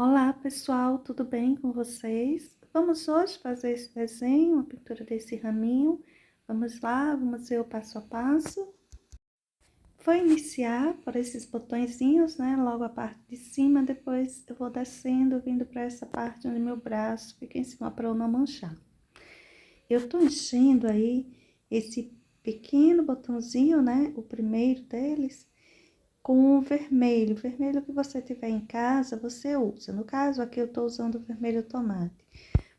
Olá pessoal, tudo bem com vocês? Vamos hoje fazer esse desenho, a pintura desse raminho. Vamos lá, vamos ver o passo a passo. Vou iniciar por esses botõezinhos, né? Logo a parte de cima, depois eu vou descendo, vindo para essa parte onde meu braço fica em cima para eu não manchar. Eu tô enchendo aí esse pequeno botãozinho, né? O primeiro deles, com o vermelho. O vermelho que você tiver em casa, você usa. No caso, aqui eu tô usando o vermelho tomate.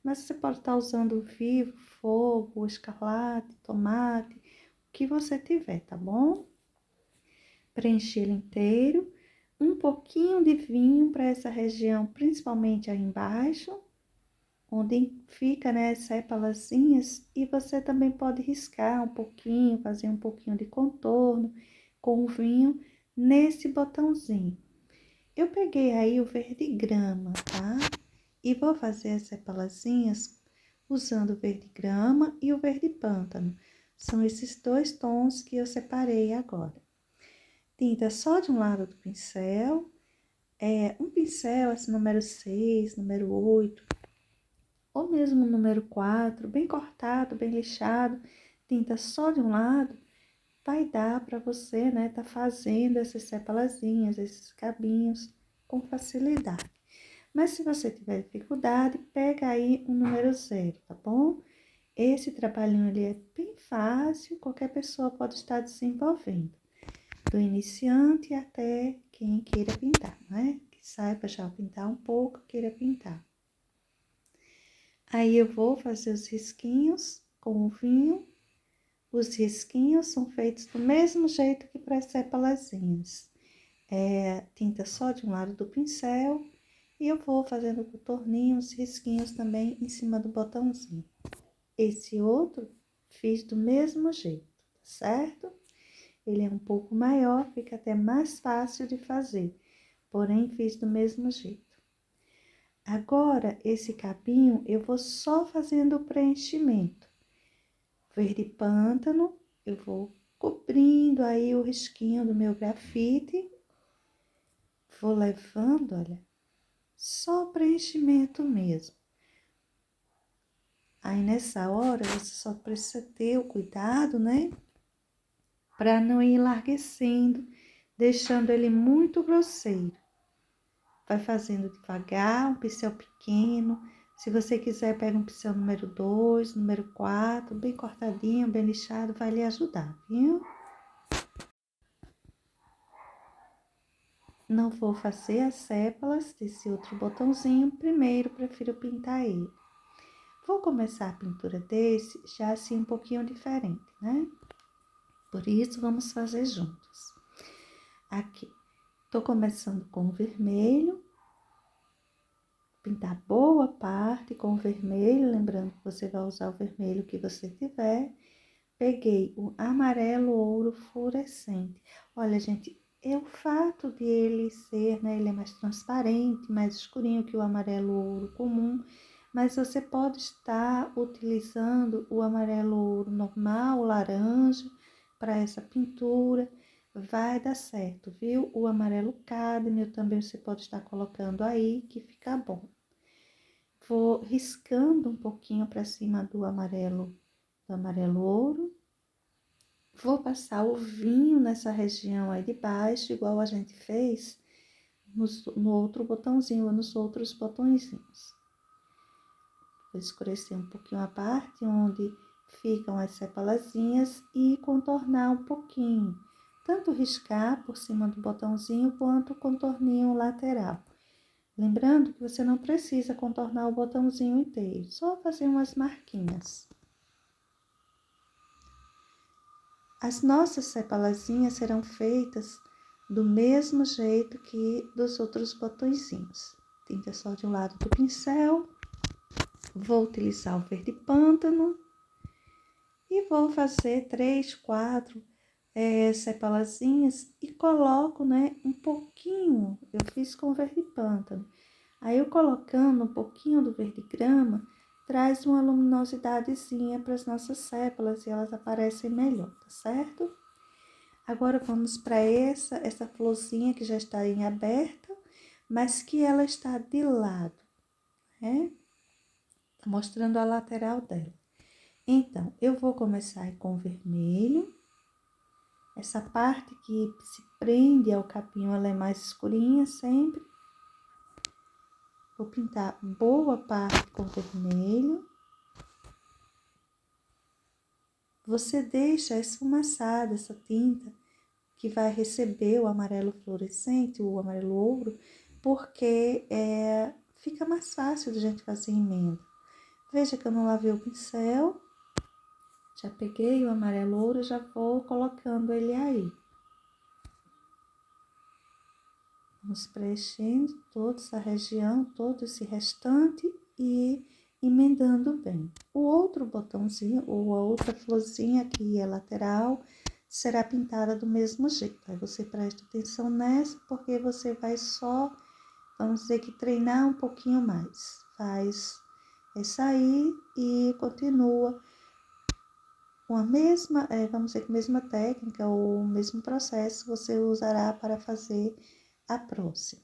Mas você pode estar usando o vivo, fogo, escarlate, tomate, o que você tiver, tá bom? Preencher ele inteiro. Um pouquinho de vinho para essa região, principalmente aí embaixo, onde fica, né, as sépalazinhas. E você também pode riscar um pouquinho, fazer um pouquinho de contorno com o vinho nesse botãozinho. Eu peguei aí o verde grama, tá? E vou fazer as sepalazinhas usando o verde grama e o verde pântano. São esses dois tons que eu separei agora. Tinta só de um lado do pincel, um pincel, esse número 6, número 8, ou mesmo número 4, bem cortado, bem lixado, tinta só de um lado, vai dar para você, né, tá fazendo essas sepalazinhas, esses cabinhos com facilidade. Mas se você tiver dificuldade, pega aí o número 0, tá bom? Esse trabalhinho ali é bem fácil, qualquer pessoa pode estar desenvolvendo. Do iniciante até quem queira pintar, né? Que saiba já pintar um pouco, queira pintar. Aí eu vou fazer os risquinhos com o vinho. Os risquinhos são feitos do mesmo jeito que para as sepalazinhas. Tinta só de um lado do pincel. E eu vou fazendo contorninhos, risquinhos também em cima do botãozinho. Esse outro fiz do mesmo jeito, tá certo? Ele é um pouco maior, fica até mais fácil de fazer, porém fiz do mesmo jeito. Agora, esse cabinho, eu vou só fazendo o preenchimento. Verde pântano, eu vou cobrindo aí o risquinho do meu grafite. Vou levando, olha, só o preenchimento mesmo. Aí, nessa hora, você só precisa ter o cuidado, né? Para não ir enlarguecendo, deixando ele muito grosseiro. Vai fazendo devagar, um pincel pequeno. Se você quiser, pega um pincel número 2, número 4, bem cortadinho, bem lixado, vai lhe ajudar, viu? Não vou fazer as sépalas desse outro botãozinho, primeiro prefiro pintar ele. Vou começar a pintura desse já assim um pouquinho diferente, né? Por isso, vamos fazer juntos. Aqui, tô começando com o vermelho. Pintar boa parte com o vermelho, lembrando que você vai usar o vermelho que você tiver. Peguei o amarelo ouro fluorescente. Olha, gente, é o fato de ele ser, né, ele é mais transparente, mais escurinho que o amarelo ouro comum, mas você pode estar utilizando o amarelo ouro normal, laranja, para essa pintura, vai dar certo, viu? O amarelo cádmio também você pode estar colocando aí, que fica bom. Vou riscando um pouquinho para cima do amarelo ouro. Vou passar o vinho nessa região aí de baixo, igual a gente fez no outro botãozinho, nos outros botõezinhos. Vou escurecer um pouquinho a parte onde ficam as sepalazinhas e contornar um pouquinho. Tanto riscar por cima do botãozinho, quanto o contorninho lateral. Lembrando que você não precisa contornar o botãozinho inteiro, só fazer umas marquinhas. As nossas sepalazinhas serão feitas do mesmo jeito que dos outros botõezinhos. Tinta só de um lado do pincel. Vou utilizar o verde pântano. E vou fazer 3, 4 sepalazinhas e coloco, né, um pouquinho. Eu fiz com verde pântano. Aí, eu colocando um pouquinho do verde grama, traz uma luminosidadezinha para as nossas sépalas e elas aparecem melhor, tá certo? Agora, vamos para essa florzinha que já está em aberta. mas que ela está de lado, né? Tá mostrando a lateral dela. Então, eu vou começar com o vermelho. Essa parte que se prende ao capinho, ela é mais escurinha sempre. Vou pintar boa parte com vermelho. Você deixa esfumaçada essa tinta que vai receber o amarelo fluorescente, o amarelo ouro, porque fica mais fácil de a gente fazer emenda. Veja que eu não lavei o pincel, já peguei o amarelo ouro, já vou colocando ele aí. Vamos preenchendo toda essa região, todo esse restante e emendando bem. O outro botãozinho, ou a outra florzinha que é lateral, será pintada do mesmo jeito. Aí você presta atenção nessa, porque você vai só, vamos dizer que treinar um pouquinho mais. Faz essa aí e continua com a mesma, vamos dizer que a mesma técnica ou o mesmo processo você usará para fazer a próxima.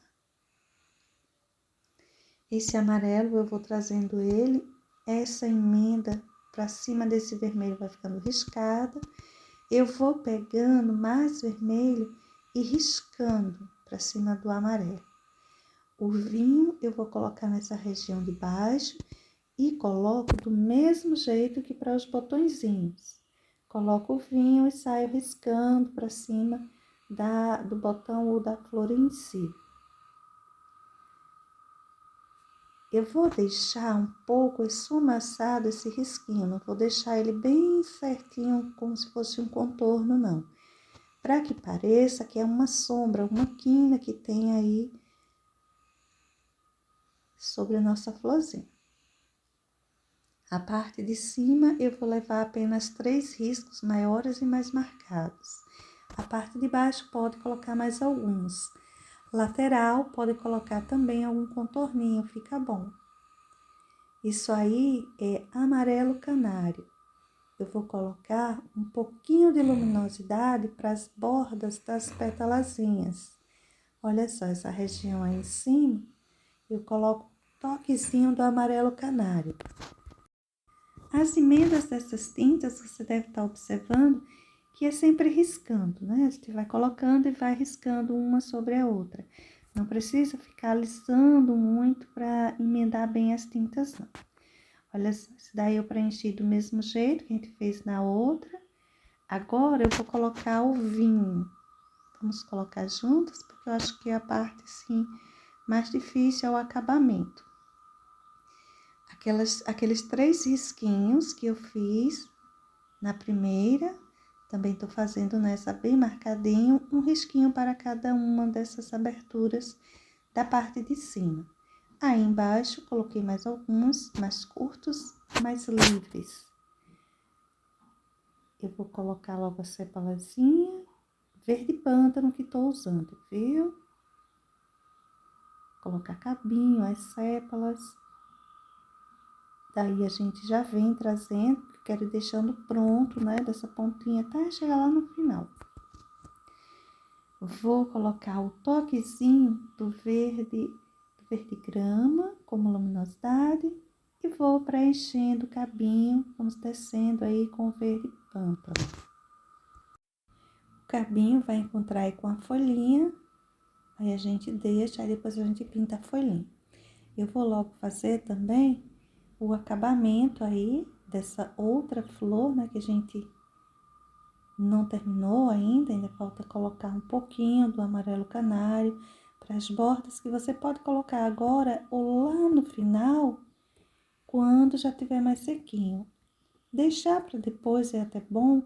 Esse amarelo eu vou trazendo ele, essa emenda para cima desse vermelho vai ficando riscada. Eu vou pegando mais vermelho e riscando para cima do amarelo. O vinho eu vou colocar nessa região de baixo e coloco do mesmo jeito que para os botõezinhos. Coloco o vinho e saio riscando para cima do botão ou da flor em si. Eu vou deixar um pouco esfumaçado esse risquinho, não vou deixar ele bem certinho, como se fosse um contorno, não. Para que pareça que é uma sombra, uma quina que tem aí sobre a nossa florzinha. A parte de cima eu vou levar apenas 3 riscos maiores e mais marcados. A parte de baixo pode colocar mais alguns. Lateral pode colocar também algum contorninho, fica bom. Isso aí é amarelo canário. Eu vou colocar um pouquinho de luminosidade para as bordas das pétalazinhas. Olha só, essa região aí em cima, eu coloco um toquezinho do amarelo canário. As emendas dessas tintas, você deve estar observando que é sempre riscando, né? A gente vai colocando e vai riscando uma sobre a outra. Não precisa ficar alisando muito para emendar bem as tintas, não. Olha só, esse daí eu preenchi do mesmo jeito que a gente fez na outra. Agora, eu vou colocar o vinho. Vamos colocar juntas, porque eu acho que a parte, assim, mais difícil é o acabamento. Aqueles 3 risquinhos que eu fiz na primeira, também tô fazendo nessa bem marcadinho, um risquinho para cada uma dessas aberturas da parte de cima. Aí embaixo, coloquei mais alguns, mais curtos, mais livres. Eu vou colocar logo a sepalazinha, verde pântano que tô usando, viu? Colocar cabinho, as sépalas. Daí a gente já vem trazendo, quero ir deixando pronto, né? Dessa pontinha até chegar lá no final. Vou colocar o toquezinho do verde grama como luminosidade e vou preenchendo o cabinho, vamos descendo aí com o verde pântano. O cabinho vai encontrar aí com a folhinha, aí a gente deixa, aí depois a gente pinta a folhinha. Eu vou logo fazer também o acabamento aí dessa outra flor, né, que a gente não terminou ainda falta colocar um pouquinho do amarelo canário para as bordas, que você pode colocar agora ou lá no final, quando já tiver mais sequinho. Deixar para depois é até bom,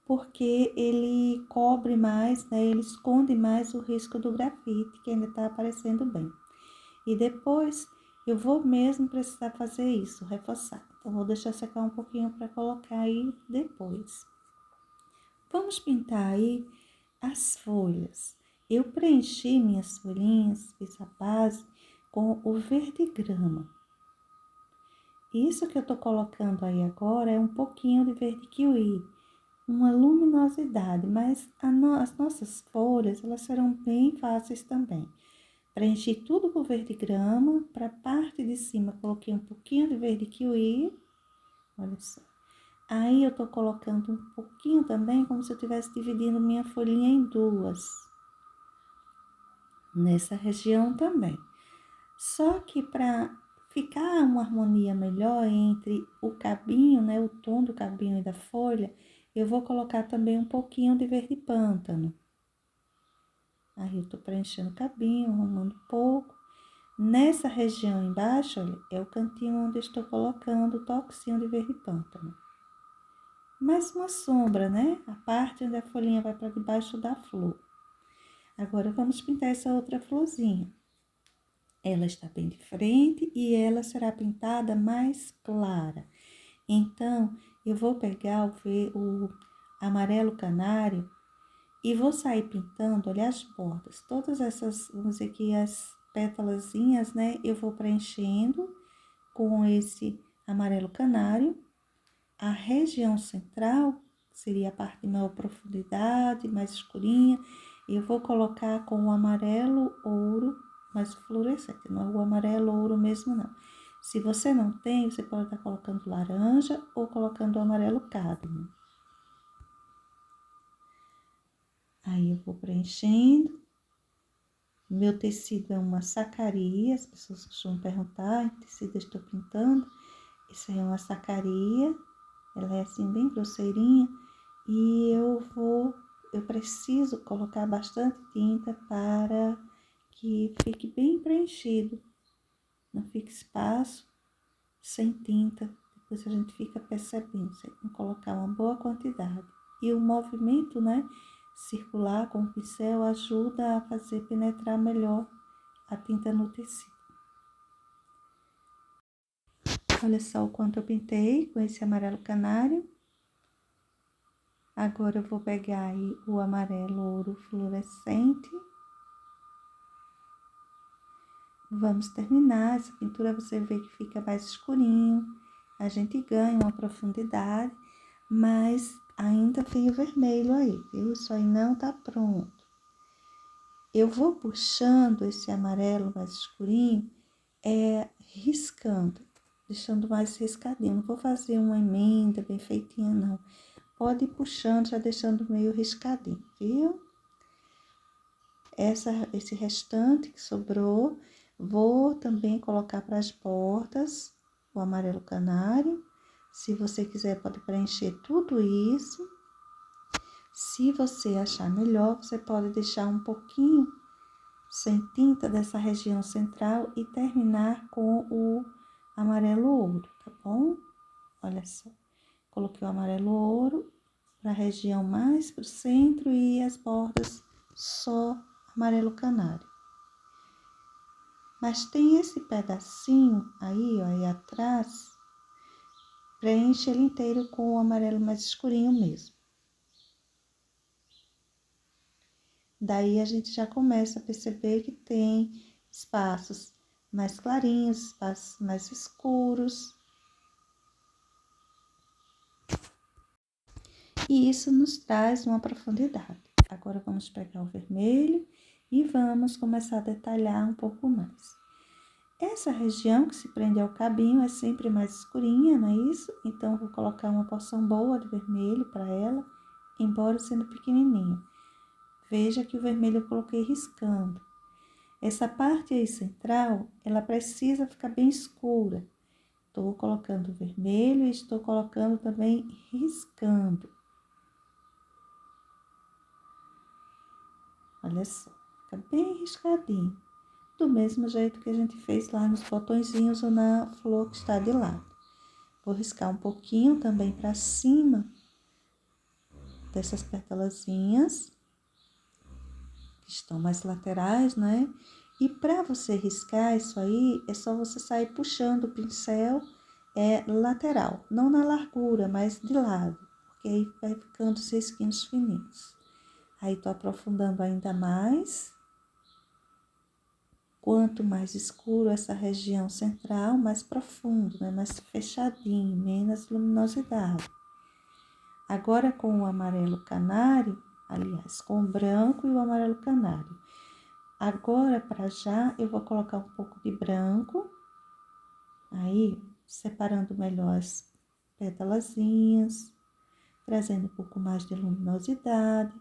porque ele cobre mais, né? Ele esconde mais o risco do grafite, que ainda tá aparecendo bem. E depois eu vou mesmo precisar fazer isso, reforçar. Então, vou deixar secar um pouquinho para colocar aí depois. Vamos pintar aí as folhas. Eu preenchi minhas folhinhas, fiz a base com o verde grama. Isso que eu tô colocando aí agora é um pouquinho de verde kiwi, uma luminosidade, mas as nossas folhas, elas serão bem fáceis também. Preenchi tudo com verde grama. Para a parte de cima, coloquei um pouquinho de verde kiwi. Olha só. Aí, eu tô colocando um pouquinho também, como se eu estivesse dividindo minha folhinha em duas. Nessa região também. Só que para ficar uma harmonia melhor entre o cabinho, né, o tom do cabinho e da folha, eu vou colocar também um pouquinho de verde pântano. Aí eu tô preenchendo o cabinho, arrumando um pouco. Nessa região embaixo, olha, é o cantinho onde eu estou colocando o toquezinho de verde pântano. Mais uma sombra, né? A parte onde a folhinha vai para debaixo da flor. Agora, vamos pintar essa outra florzinha. Ela está bem de frente e ela será pintada mais clara. Então, eu vou pegar o amarelo canário e vou sair pintando, olha as bordas. Todas essas, vamos dizer aqui, as pétalazinhas, né? Eu vou preenchendo com esse amarelo canário. A região central, que seria a parte de maior profundidade, mais escurinha, eu vou colocar com o amarelo ouro mais fluorescente, não é o amarelo ouro mesmo não. Se você não tem, você pode estar colocando laranja ou colocando o amarelo cádmio. Aí eu vou preenchendo. Meu tecido é uma sacaria, as pessoas costumam perguntar, que tecido eu estou pintando. Isso aí é uma sacaria, ela é assim bem grosseirinha. E eu preciso colocar bastante tinta para que fique bem preenchido. Não fique espaço sem tinta. Depois a gente fica percebendo, você tem que colocar uma boa quantidade. E o movimento, né, circular com o pincel ajuda a fazer penetrar melhor a tinta no tecido. Olha só o quanto eu pintei com esse amarelo canário. Agora eu vou pegar aí o amarelo ouro fluorescente. Vamos terminar. Essa pintura você vê que fica mais escurinho. A gente ganha uma profundidade, mas ainda tem o vermelho aí, viu? Isso aí não tá pronto. Eu vou puxando esse amarelo mais escurinho, riscando, deixando mais riscadinho. Não vou fazer uma emenda bem feitinha, não. Pode ir puxando, já deixando meio riscadinho, viu? Esse restante que sobrou, vou também colocar para as bordas o amarelo canário. Se você quiser, pode preencher tudo isso. Se você achar melhor, você pode deixar um pouquinho sem tinta dessa região central e terminar com o amarelo ouro, tá bom? Olha só, coloquei o amarelo ouro para a região mais pro centro e as bordas só amarelo canário. Mas tem esse pedacinho aí, ó, aí atrás, preenche ele inteiro com o amarelo mais escurinho mesmo. Daí a gente já começa a perceber que tem espaços mais clarinhos, espaços mais escuros. E isso nos traz uma profundidade. Agora vamos pegar o vermelho e vamos começar a detalhar um pouco mais. Essa região que se prende ao cabinho é sempre mais escurinha, não é isso? Então, vou colocar uma porção boa de vermelho para ela, embora sendo pequenininho. Veja que o vermelho eu coloquei riscando. Essa parte aí central, ela precisa ficar bem escura. Estou colocando vermelho e estou colocando também riscando. Olha só, fica bem riscadinho. Do mesmo jeito que a gente fez lá nos botõezinhos ou na flor que está de lado. Vou riscar um pouquinho também para cima dessas pétalazinhas, que estão mais laterais, né? E para você riscar isso aí, é só você sair puxando o pincel lateral, não na largura, mas de lado, porque aí vai ficando os risquinhos fininhos. Aí, tô aprofundando ainda mais. Quanto mais escuro essa região central, mais profundo, né? Mais fechadinho, menos luminosidade. Agora, com o amarelo canário, aliás, com o branco e o amarelo canário, Agora, para já, eu vou colocar um pouco de branco, aí separando melhor as pétalazinhas, trazendo um pouco mais de luminosidade.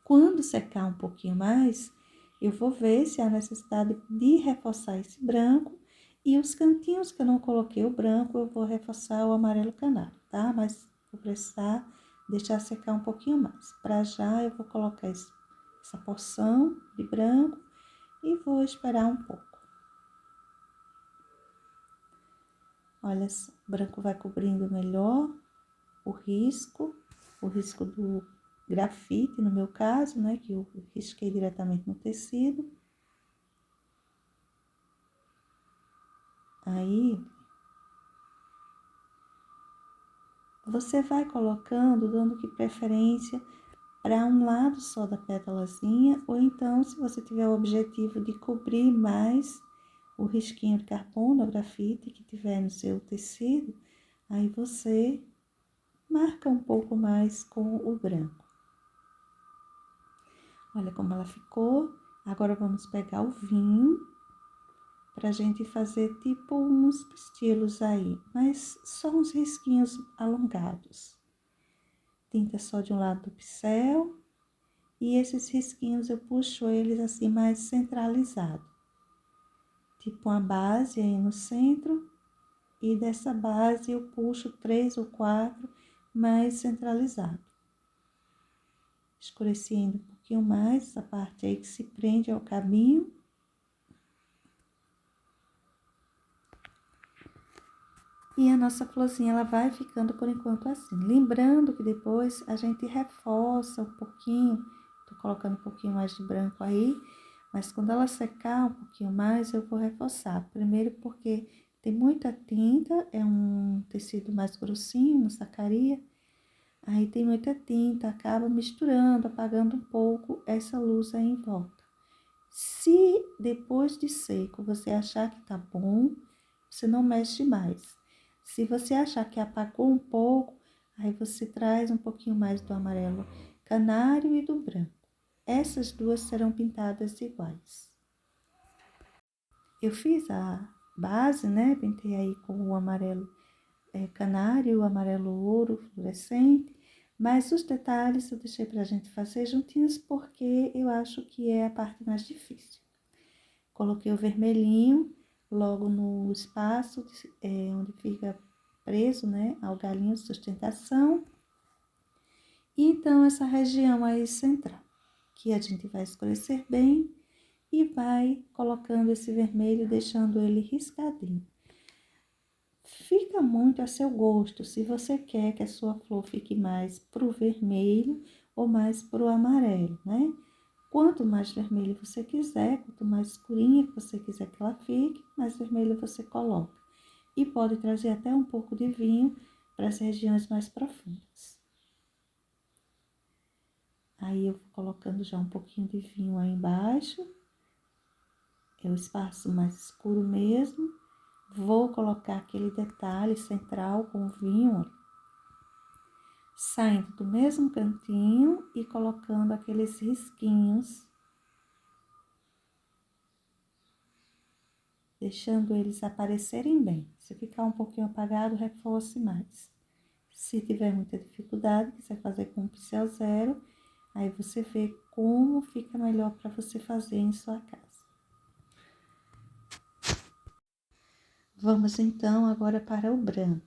Quando secar um pouquinho mais, eu vou ver se há necessidade de reforçar esse branco, e os cantinhos que eu não coloquei o branco, eu vou reforçar o amarelo canário, tá? Mas vou precisar deixar secar um pouquinho mais. Para já, eu vou colocar essa porção de branco e vou esperar um pouco. Olha só, o branco vai cobrindo melhor o risco do grafite, no meu caso, né, que eu risquei diretamente no tecido. Aí, você vai colocando, dando que preferência para um lado só da pétalazinha, ou então, se você tiver o objetivo de cobrir mais o risquinho de carbono, o grafite que tiver no seu tecido, aí você marca um pouco mais com o branco. Olha como ela ficou. Agora vamos pegar o vinho pra gente fazer tipo uns pistilos aí, mas só uns risquinhos alongados. Tinta só de um lado do pincel, e esses risquinhos eu puxo eles assim mais centralizado. Tipo uma base aí no centro, e dessa base eu puxo 3 ou 4 mais centralizado. Escurecendo um pouquinho mais essa parte aí que se prende ao cabinho. E a nossa florzinha, ela vai ficando por enquanto assim. Lembrando que depois a gente reforça um pouquinho, tô colocando um pouquinho mais de branco aí, mas quando ela secar um pouquinho mais, eu vou reforçar. Primeiro porque tem muita tinta, é um tecido mais grossinho, mussacaria. Aí tem muita tinta, acaba misturando, apagando um pouco essa luz aí em volta. Se depois de seco você achar que tá bom, você não mexe mais. Se você achar que apagou um pouco, aí você traz um pouquinho mais do amarelo canário e do branco. Essas duas serão pintadas iguais. Eu fiz a base, né? Pintei aí com o amarelo canário, o amarelo ouro fluorescente, mas os detalhes eu deixei pra gente fazer juntinhos porque eu acho que é a parte mais difícil. Coloquei o vermelhinho logo no espaço onde fica preso, né, ao galinho de sustentação. E então, essa região aí central, que a gente vai escurecer bem e vai colocando esse vermelho, deixando ele riscadinho. Fica muito a seu gosto, se você quer que a sua flor fique mais pro vermelho ou mais pro amarelo, né? Quanto mais vermelho você quiser, quanto mais escurinha que você quiser que ela fique, mais vermelho você coloca. E pode trazer até um pouco de vinho para as regiões mais profundas. Aí eu vou colocando já um pouquinho de vinho aí embaixo. É o espaço mais escuro mesmo. Vou colocar aquele detalhe central com o vinho, ó, saindo do mesmo cantinho e colocando aqueles risquinhos, deixando eles aparecerem bem. Se ficar um pouquinho apagado, reforce mais. Se tiver muita dificuldade, quiser fazer com pincel zero, aí você vê como fica melhor para você fazer em sua casa. Vamos então agora para o branco.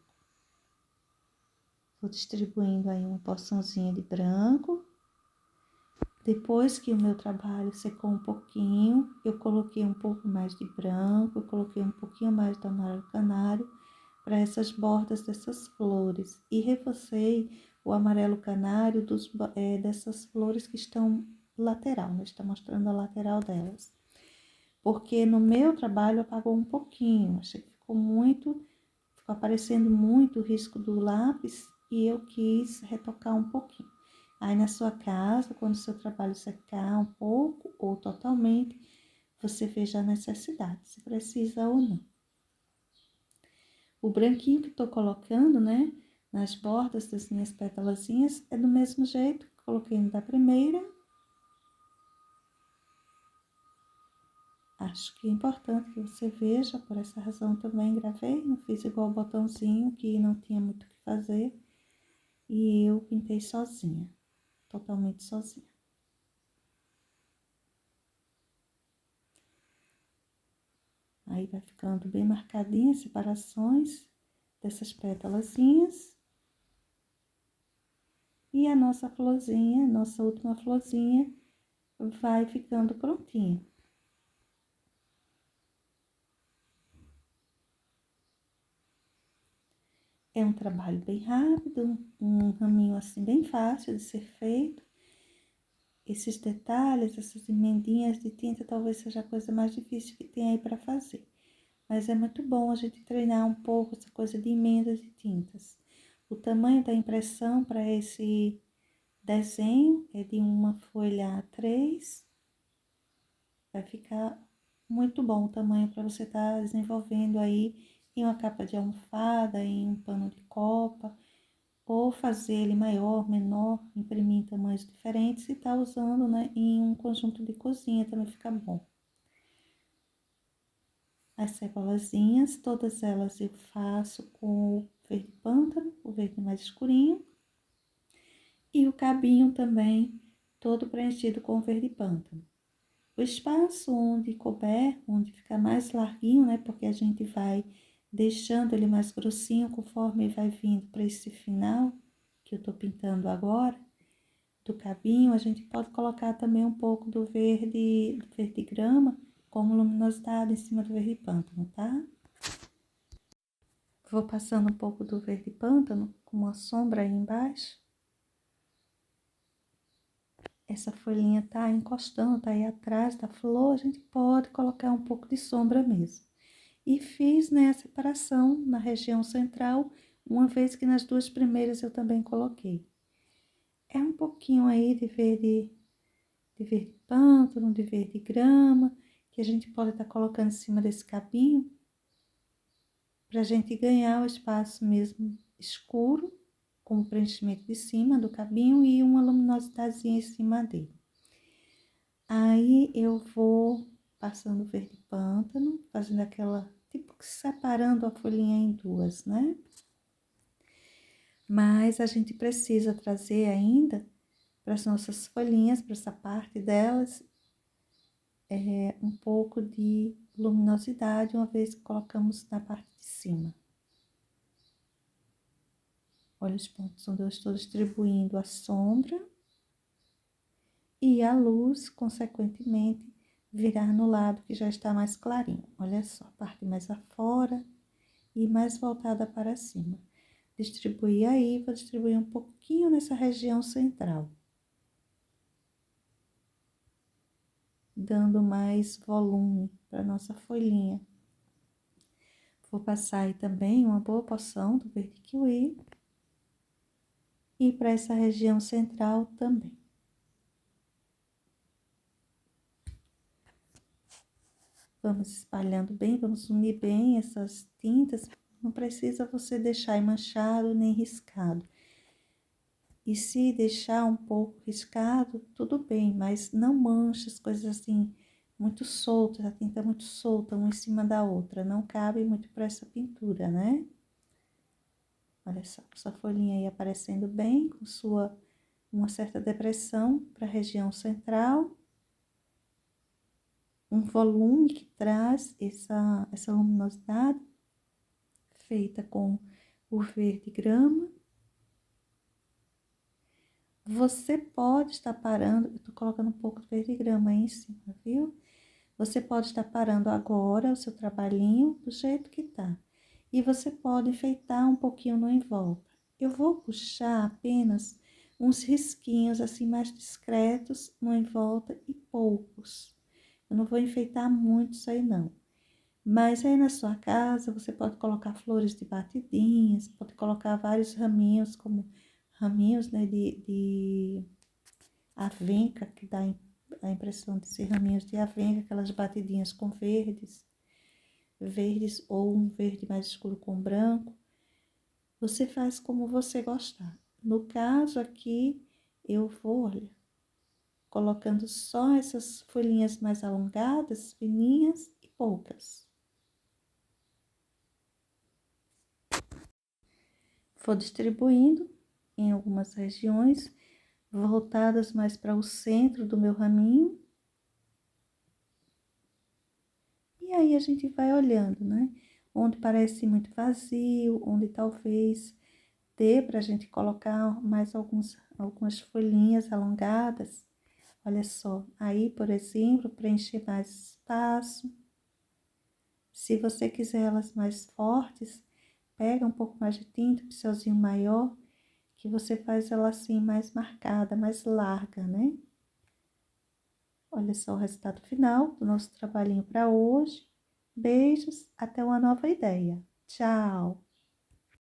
Vou distribuindo aí uma porçãozinha de branco. Depois que o meu trabalho secou um pouquinho, eu coloquei um pouco mais de branco, eu coloquei um pouquinho mais do amarelo canário para essas bordas dessas flores. E reforcei o amarelo canário dessas flores que estão lateral, né? Está mostrando a lateral delas. Porque no meu trabalho apagou um pouquinho, achei que ficou aparecendo muito o risco do lápis e eu quis retocar um pouquinho. Aí na sua casa, quando o seu trabalho secar um pouco ou totalmente, você veja a necessidade, se precisa ou não. O branquinho que tô colocando, né, nas bordas das minhas pétalazinhas, é do mesmo jeito que coloquei no da primeira. Acho que é importante que você veja, por essa razão também gravei, não fiz igual o botãozinho, que não tinha muito o que fazer, e eu pintei sozinha, totalmente sozinha. Aí vai ficando bem marcadinha as separações dessas pétalazinhas. E a nossa florzinha, nossa última florzinha, vai ficando prontinha. É um trabalho bem rápido, um raminho assim bem fácil de ser feito. Esses detalhes, essas emendinhas de tinta, talvez seja a coisa mais difícil que tem aí para fazer. Mas é muito bom a gente treinar um pouco essa coisa de emendas de tintas. O tamanho da impressão para esse desenho é de uma folha A3. Vai ficar muito bom o tamanho para você estar desenvolvendo aí em uma capa de almofada, em um pano de copa, ou fazer ele maior, menor, imprimir em tamanhos diferentes e tá usando, né, em um conjunto de cozinha também fica bom. As cebolazinhas, todas elas eu faço com o verde pântano, o verde mais escurinho, e o cabinho também, todo preenchido com o verde pântano. O espaço onde couber, onde fica mais larguinho, né, porque a gente vai deixando ele mais grossinho conforme vai vindo para esse final, que eu tô pintando agora, do cabinho, a gente pode colocar também um pouco do verde grama, como luminosidade em cima do verde pântano, tá? Vou passando um pouco do verde pântano, com uma sombra aí embaixo. Essa folhinha tá encostando, tá aí atrás da flor, a gente pode colocar um pouco de sombra mesmo. E fiz, né, a separação na região central, uma vez que nas duas primeiras eu também coloquei. É um pouquinho aí de verde pântano, de verde grama, que a gente pode estar colocando em cima desse cabinho, para a gente ganhar o espaço mesmo escuro, com o preenchimento de cima do cabinho e uma luminosidadezinha em cima dele. Aí eu vou passando o verde pântano, fazendo aquela, tipo separando a folhinha em duas, né? Mas a gente precisa trazer ainda para as nossas folhinhas, para essa parte delas, um pouco de luminosidade, uma vez que colocamos na parte de cima. Olha os pontos onde eu estou distribuindo a sombra e a luz, consequentemente, virar no lado que já está mais clarinho. Olha só, a parte mais afora e mais voltada para cima. Distribuir aí, vou distribuir um pouquinho nessa região central, dando mais volume para nossa folhinha. Vou passar aí também uma boa porção do verde kiwi e para essa região central também. Vamos espalhando bem, vamos unir bem essas tintas. Não precisa você deixar manchado nem riscado. E se deixar um pouco riscado, tudo bem, mas não manche as coisas assim, muito soltas, a tinta é muito solta, uma em cima da outra. Não cabe muito para essa pintura, né? Olha só, sua folhinha aí aparecendo bem, com uma certa depressão para a região central. Um volume que traz essa luminosidade, feita com o verde grama. Você pode estar parando, eu tô colocando um pouco de verde grama aí em cima, viu? Você pode estar parando agora o seu trabalhinho do jeito que tá. E você pode enfeitar um pouquinho no em volta. Eu vou puxar apenas uns risquinhos assim mais discretos no em volta e poucos. Eu não vou enfeitar muito isso aí não. Mas aí na sua casa você pode colocar flores de batidinhas, pode colocar vários raminhos, como raminhos, né, de avenca, que dá a impressão de ser raminhos de avenca, aquelas batidinhas com verdes ou um verde mais escuro com branco. Você faz como você gostar. No caso aqui, eu vou, olha, colocando só essas folhinhas mais alongadas, fininhas e poucas. Vou distribuindo em algumas regiões, voltadas mais para o centro do meu raminho. E aí a gente vai olhando, né? Onde parece muito vazio, onde talvez dê para a gente colocar mais algumas folhinhas alongadas. Olha só, aí, por exemplo, preencher mais espaço. Se você quiser elas mais fortes, pega um pouco mais de tinta, pincelzinho maior, que você faz ela assim mais marcada, mais larga, né? Olha só o resultado final do nosso trabalhinho para hoje. Beijos, até uma nova ideia. Tchau!